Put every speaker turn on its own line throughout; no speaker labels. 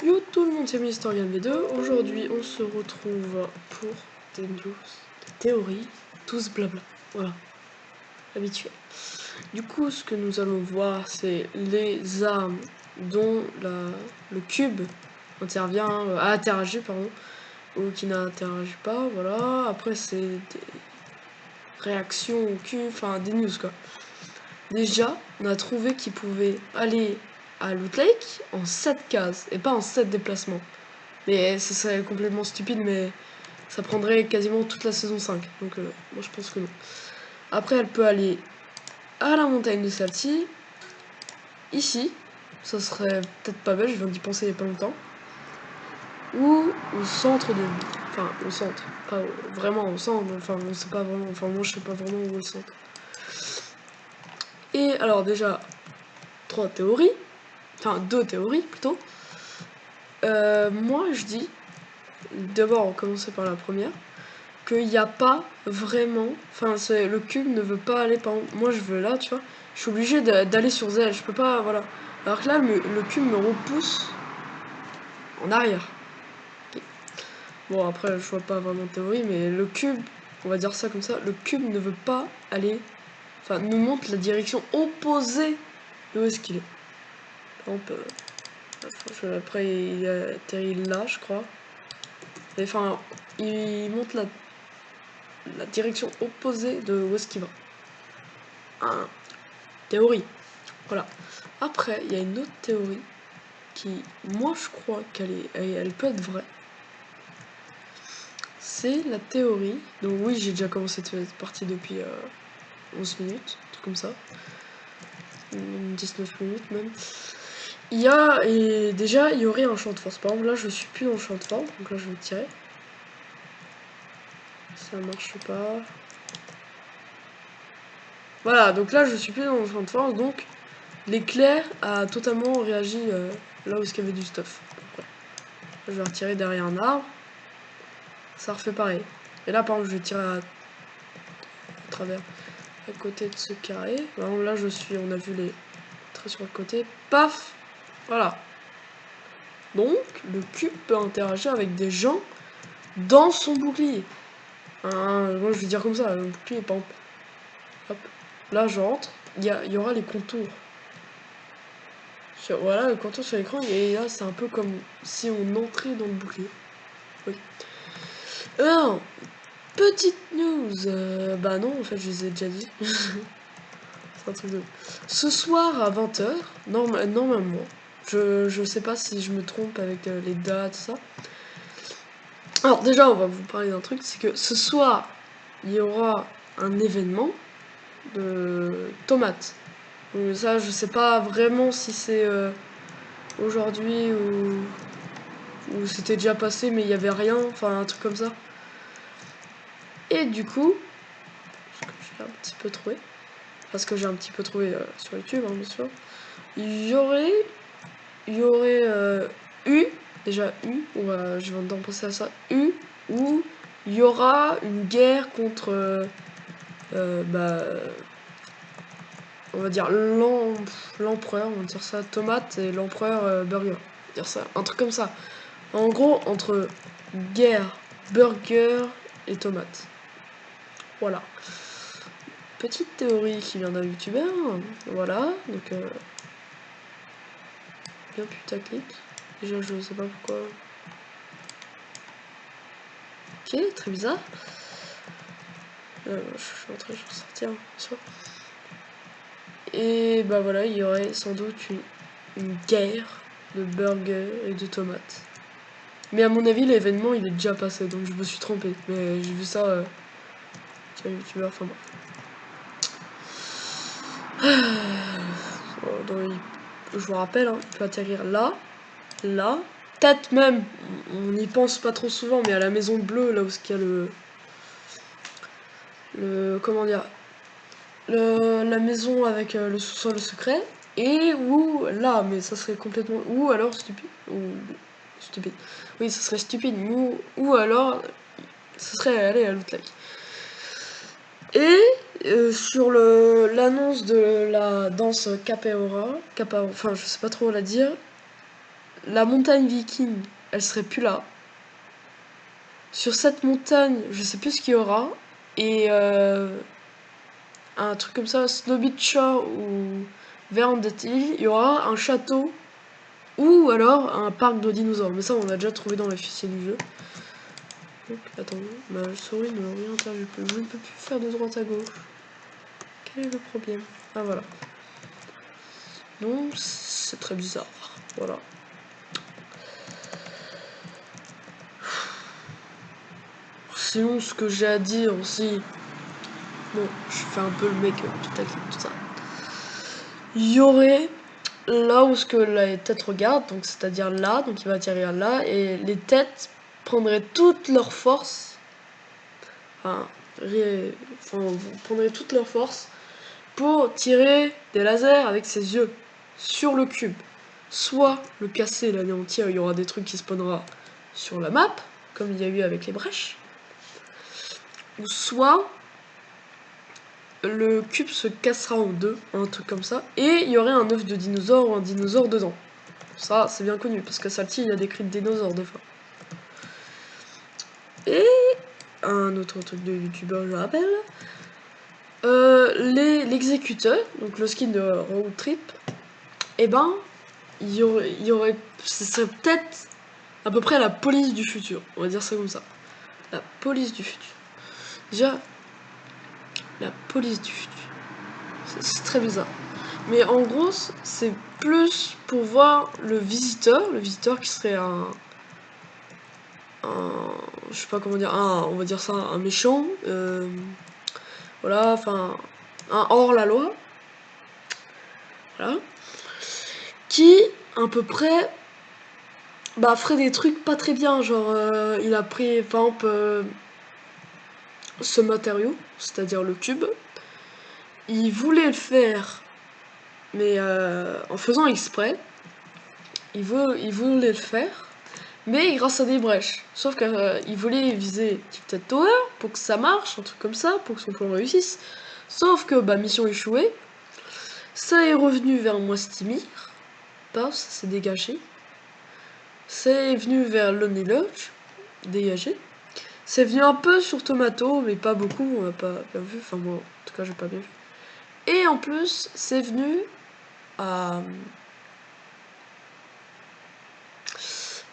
Yo tout le monde, c'est Mysterian V2. Aujourd'hui, on se retrouve pour des news, des théories, tous blabla. Voilà, habituel. Du coup, ce que nous allons voir, c'est les armes dont le cube interagit, pardon, ou qui n'interagit pas. Voilà, après, c'est des réactions au cube, enfin des news quoi. Déjà, on a trouvé qu'il pouvait aller à Loot Lake en 7 cases et pas en 7 déplacements. Mais ça serait complètement stupide, mais ça prendrait quasiment toute la saison 5. Donc moi je pense que non. Après elle peut aller à la montagne de Salty. Ici. Ça serait peut-être pas belle, je viens d'y penser il y a pas longtemps. Ou au centre de... Enfin au centre. Pas vraiment au centre. Enfin on sait pas vraiment. Enfin moi je sais pas vraiment où est le centre. Et alors déjà, 3 théories. Enfin 2 théories plutôt. Moi je dis... D'abord on va commencer par la première. Qu'il n'y a pas vraiment, enfin le cube ne veut pas aller, par exemple, moi je veux là, tu vois, je suis obligé d'aller sur Z, je peux pas, voilà. Alors que là, le cube me repousse en arrière. Okay. Bon, après, je vois pas vraiment de théorie, mais le cube, on va dire ça comme ça, le cube ne veut pas aller, enfin, nous montre la direction opposée de où est-ce qu'il est. Par exemple, après, il atterrit là, je crois. Et enfin, il montre la direction opposée de où est-ce qu'il va. Théorie. Voilà. Après, il y a une autre théorie qui, moi, je crois elle peut être vraie. C'est la théorie. Donc oui, j'ai déjà commencé cette partie depuis 11 minutes, un truc comme ça. 19 minutes même. Déjà, il y aurait un champ de force. Par exemple, là, je suis plus dans le champ de force, donc là, je vais tirer. Ça marche pas. Voilà, donc là, je suis plus dans le champ de force, donc l'éclair a totalement réagi là où il y avait du stuff. Là, je vais retirer derrière un arbre. Ça refait pareil. Et là, par exemple, je vais tirer à travers, à côté de ce carré. Par exemple, là, on a vu les traits sur le côté. Paf! Voilà. Donc, le cube peut interagir avec des gens dans son bouclier. Moi, je vais dire comme ça, un bouclier, par exemple. Hop. Là, je rentre. Il y aura les contours. Voilà, le contour sur l'écran. Et là, c'est un peu comme si on entrait dans le bouclier. Oui. Alors, petite news. Bah non, en fait, je les ai déjà dit. C'est un truc de... Ce soir à 20h, normalement, je sais pas si je me trompe avec les dates, ça. Alors déjà, on va vous parler d'un truc, c'est que ce soir, il y aura un événement de tomates. Donc ça, je sais pas vraiment si c'est aujourd'hui ou c'était déjà passé, mais il y avait rien, enfin un truc comme ça. Et du coup, je l'ai un petit peu trouvé, parce que j'ai un petit peu trouvé sur YouTube, hein, bien sûr. Il y aurait déjà je viens d'en penser à ça, où il y aura une guerre contre, on va dire l'empereur, on va dire ça, Tomate et l'empereur Burger, on va dire ça, un truc comme ça. En gros, entre guerre, Burger et Tomate. Voilà. Petite théorie qui vient d'un youtubeur, voilà, donc bien putaclic. Déjà, je sais pas pourquoi. Ok, très bizarre. Je suis en train de ressortir, bien sûr. Et bah voilà, il y aurait sans doute une guerre de burgers et de tomates. Mais à mon avis, l'événement il est déjà passé, donc je me suis trompé. Mais j'ai vu ça sur un youtubeur, enfin bon. Je vous rappelle, hein, il peut atterrir là, là, peut-être même, on n'y pense pas trop souvent, mais à la maison bleue, là où il y a comment dire, la maison avec le sous-sol secret, et où là, mais ça serait complètement, ou alors stupide, oui, ça serait stupide, ou alors ce serait aller à Loot Lake. Et sur l'annonce de la danse Capoeira, enfin je sais pas trop la dire, la montagne viking, elle serait plus là. Sur cette montagne, je sais plus ce qu'il y aura. Et un truc comme ça, Snowbeach Shore ou Verandale Hill, il y aura un château ou alors un parc de dinosaures. Mais ça, on a déjà trouvé dans les fichiers du jeu. Donc, attends, ma souris ne réinterviewe plus. Je ne peux plus faire de droite à gauche. Quel est le problème? Ah, voilà. Donc, c'est très bizarre. Voilà. Sinon, ce que j'ai à dire aussi, bon, je fais un peu le mec tout à tout ça. Il y aurait là où ce que la tête regarde, donc c'est-à-dire là, donc il va atterrir là, et les têtes prendraient toute leur force, vous prendrez toute leur force pour tirer des lasers avec ses yeux sur le cube. Soit le casser, l'anéantir, il y aura des trucs qui spawnera sur la map, comme il y a eu avec les brèches. Ou soit le cube se cassera en deux, un truc comme ça, et il y aurait un œuf de dinosaure ou un dinosaure dedans. Ça, c'est bien connu, parce que Salty, il y a des cris de dinosaures des fois. Et un autre truc de youtubeur, je rappelle. L'exécuteur, donc le skin de Road Trip, et ben, il y aurait ce serait peut-être à peu près la police du futur, on va dire ça comme ça. La police du futur. Déjà, la police du futur. C'est très bizarre. Mais en gros, c'est plus pour voir le visiteur qui serait je sais pas comment dire, on va dire ça, un méchant, voilà, enfin, un hors-la-loi, voilà, qui, à peu près, bah, ferait des trucs pas très bien, genre, il a pris, par exemple, ce matériau, c'est-à-dire le cube, il voulait le faire, mais en faisant exprès, il voulait le faire, mais grâce à des brèches. Sauf qu'il voulait viser Tic Tower pour que ça marche, un truc comme ça, pour que son plan réussisse. Sauf que, bah, mission échouée, ça est revenu vers moi Stimir, paf, ça s'est dégagé. C'est venu vers Lonely Lodge, dégagé. C'est venu un peu sur Tomato, mais pas beaucoup, on n'a pas bien vu, enfin moi, en tout cas, j'ai pas bien vu. Et en plus, c'est venu à...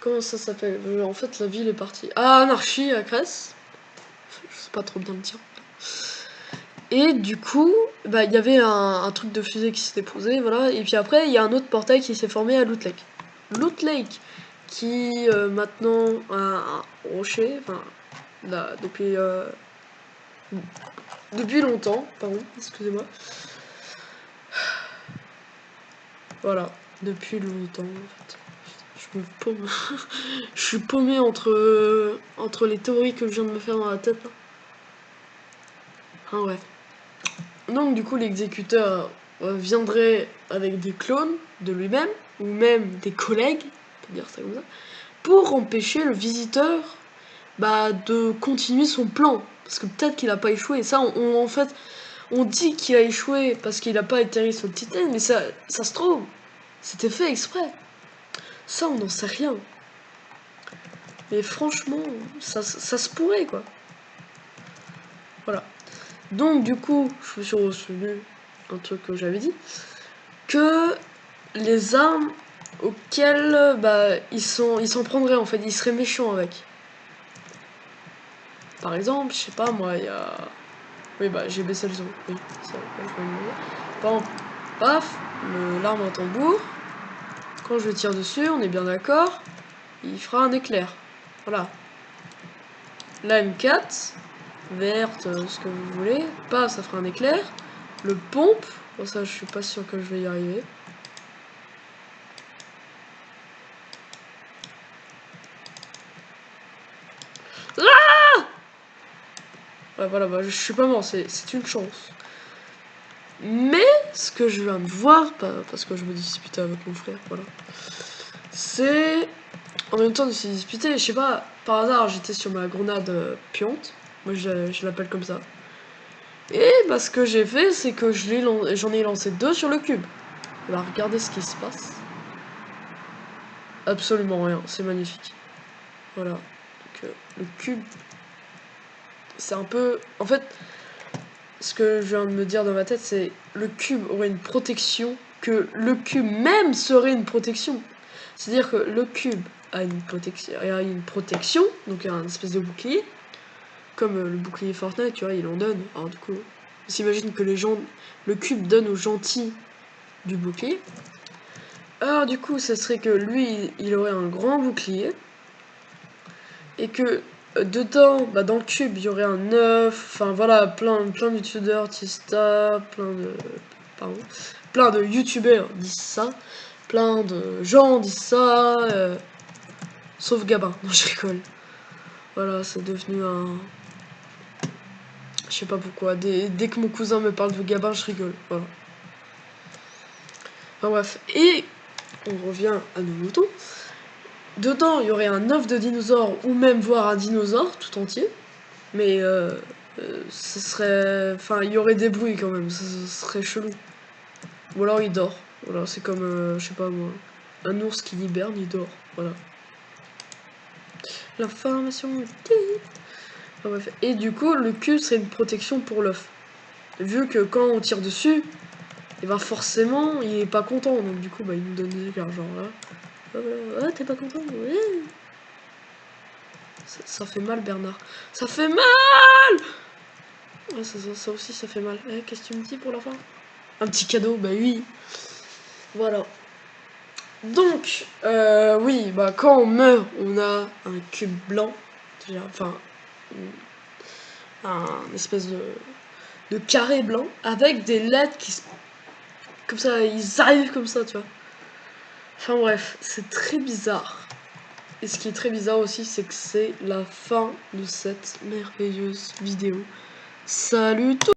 Comment ça s'appelle? En fait, la ville est partie. À Anarchy, à Cresse. Je sais pas trop bien le dire. Et du coup, bah, il y avait un truc de fusée qui s'était posé, voilà. Et puis après, il y a un autre portail qui s'est formé à Loot Lake. Loot Lake, qui maintenant a un rocher, enfin, là, depuis longtemps, pardon, excusez-moi. Voilà, depuis longtemps, en fait. Je me paume. Je suis paumé entre les théories que je viens de me faire dans la tête, là. Enfin, bref. Donc, du coup, l'exécuteur viendrait avec des clones de lui-même, ou même des collègues, on peut dire ça comme ça, pour empêcher le visiteur bah, de continuer son plan. Parce que peut-être qu'il n'a pas échoué. Ça, en fait, on dit qu'il a échoué parce qu'il n'a pas atterri sur le Titan, mais ça se trouve, c'était fait exprès. Ça, on n'en sait rien. Mais franchement, ça se pourrait, quoi. Voilà. Donc, du coup, je me suis retenu un truc que j'avais dit, que les armes auxquelles bah, ils s'en prendraient, en fait, ils seraient méchants avec. Par exemple, je sais pas, moi, il y a... Oui, bah, j'ai baissé le son. Oui, ça, je vais me dire. Par exemple, paf, l'arme à tambour. Quand je tire dessus, on est bien d'accord, il fera un éclair. Voilà. La M4, verte, ce que vous voulez, paf, ça fera un éclair. Le pompe, bon ça je suis pas sûr que je vais y arriver. Ah ouais, voilà, bah, je suis pas mort, c'est une chance. Mais ce que je viens de voir, parce que je me disputais avec mon frère, voilà, c'est en même temps de se disputer, je sais pas, par hasard j'étais sur ma grenade puante, moi je l'appelle comme ça. Et bah, ce que j'ai fait, c'est que j'en ai lancé 2 sur le cube. Alors regardez ce qui se passe. absolument rien, c'est magnifique. Voilà, donc le cube, c'est un peu... En fait, ce que je viens de me dire dans ma tête, c'est le cube aurait une protection, que le cube même serait une protection. C'est-à-dire que le cube a une protection, donc un espèce de bouclier, comme le bouclier Fortnite, tu vois, il en donne. Alors du coup, on s'imagine que le cube donne aux gentils du bouclier. Alors du coup, ça serait que lui, il aurait un grand bouclier, et que dedans, bah, dans le cube, il y aurait un œuf, enfin voilà, plein de youtubeurs disent ça, plein de youtubeurs disent ça, plein de gens disent ça, sauf Gabin, non je rigole. Voilà, c'est devenu un... Je sais pas pourquoi, dès que mon cousin me parle de Gabin, je rigole, voilà. Enfin bref, et on revient à nos moutons. Dedans, il y aurait un œuf de dinosaure, ou même voir un dinosaure tout entier, mais ce serait... Enfin, il y aurait des bruits quand même, ce serait chelou. Ou alors il dort, voilà, c'est comme, je sais pas moi, un ours qui hiberne, il dort, voilà. L'information est... Enfin, bref. Et du coup, le cube serait une protection pour l'œuf. Vu que quand on tire dessus, et ben forcément, il est pas content, donc du coup, bah, il nous donne des écarts, genre là. Ah, t'es pas content? Ouais. Ça fait mal, Bernard. Ça fait mal! Ah, ça aussi, ça fait mal. Eh, qu'est-ce que tu me dis pour la fin? Un petit cadeau, bah oui. Voilà. Donc, oui, bah quand on meurt, on a un cube blanc. Enfin, un espèce de carré blanc avec des lettres qui... Comme ça, ils arrivent comme ça, tu vois. Enfin bref, c'est très bizarre. Et ce qui est très bizarre aussi, c'est que c'est la fin de cette merveilleuse vidéo. Salut tout